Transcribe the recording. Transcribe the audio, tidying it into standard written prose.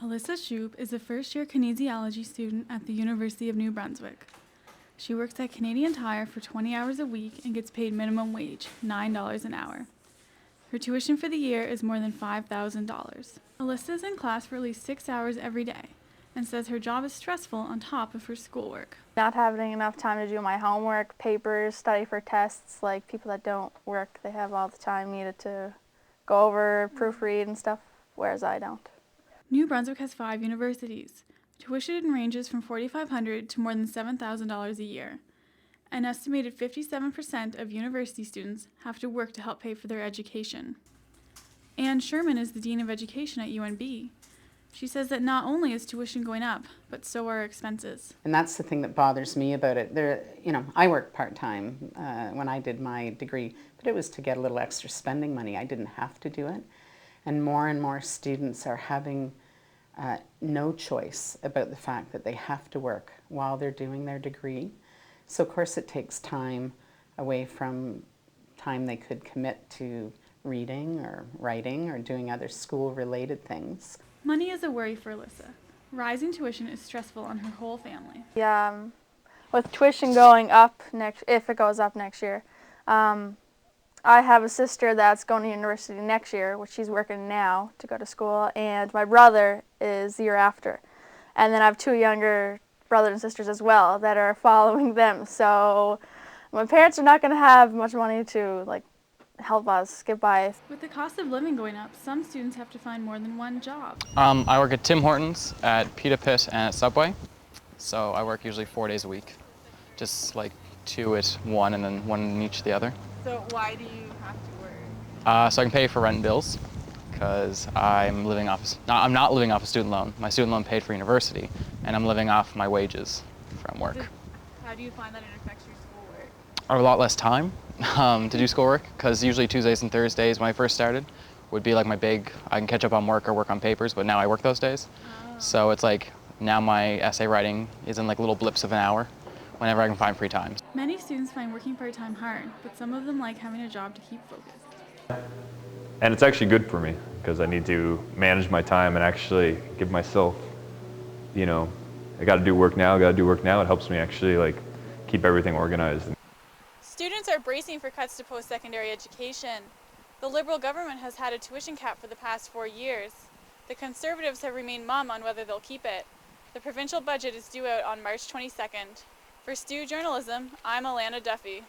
Alyssa Shoup is a first-year kinesiology student at the University of New Brunswick. She works at Canadian Tire for 20 hours a week and gets paid minimum wage, $9 an hour. Her tuition for the year is more than $5,000. Alyssa is in class for at least 6 hours every day and says her job is stressful on top of her schoolwork. Not having enough time to do my homework, papers, study for tests, like people that don't work, they have all the time needed to go over, proofread and stuff, whereas I don't. New Brunswick has 5 universities. Tuition ranges from $4,500 to more than $7,000 a year. An estimated 57% of university students have to work to help pay for their education. Anne Sherman is the Dean of Education at UNB. She says that not only is tuition going up, but so are expenses. And that's the thing that bothers me about it. I worked part-time when I did my degree, but it was to get a little extra spending money. I didn't have to do it. And more students are having no choice about the fact that they have to work while they're doing their degree. So of course it takes time away from time they could commit to reading or writing or doing other school-related things. Money is a worry for Alyssa. Rising tuition is stressful on her whole family. Yeah, with tuition going up if it goes up next year, I have a sister that's going to university next year, which she's working now to go to school, and my brother is the year after. And then I have 2 younger brothers and sisters as well that are following them. So my parents are not going to have much money to help us get by. With the cost of living going up, some students have to find more than one job. I work at Tim Hortons, at Pita Pit, and at Subway. So I work usually 4 days a week. Just like 2 at one and then 1 in each of the other. So why do you have to work? So I can pay for rent and bills, because I'm not living off a student loan. My student loan paid for university, and I'm living off my wages from work. How do you find that it affects your schoolwork? I have a lot less time to do schoolwork, because usually Tuesdays and Thursdays when I first started would be like I can catch up on work or work on papers, but now I work those days. Oh. So it's like now my essay writing is in like little blips of an hour whenever I can find free time. Many students find working part-time hard, but some of them like having a job to keep focused. And it's actually good for me because I need to manage my time and actually give myself, I got to do work now, It helps me actually keep everything organized. Students are bracing for cuts to post-secondary education. The Liberal government has had a tuition cap for the past 4 years. The Conservatives have remained mum on whether they'll keep it. The provincial budget is due out on March 22nd. For Stu Journalism, I'm Alana Duffy.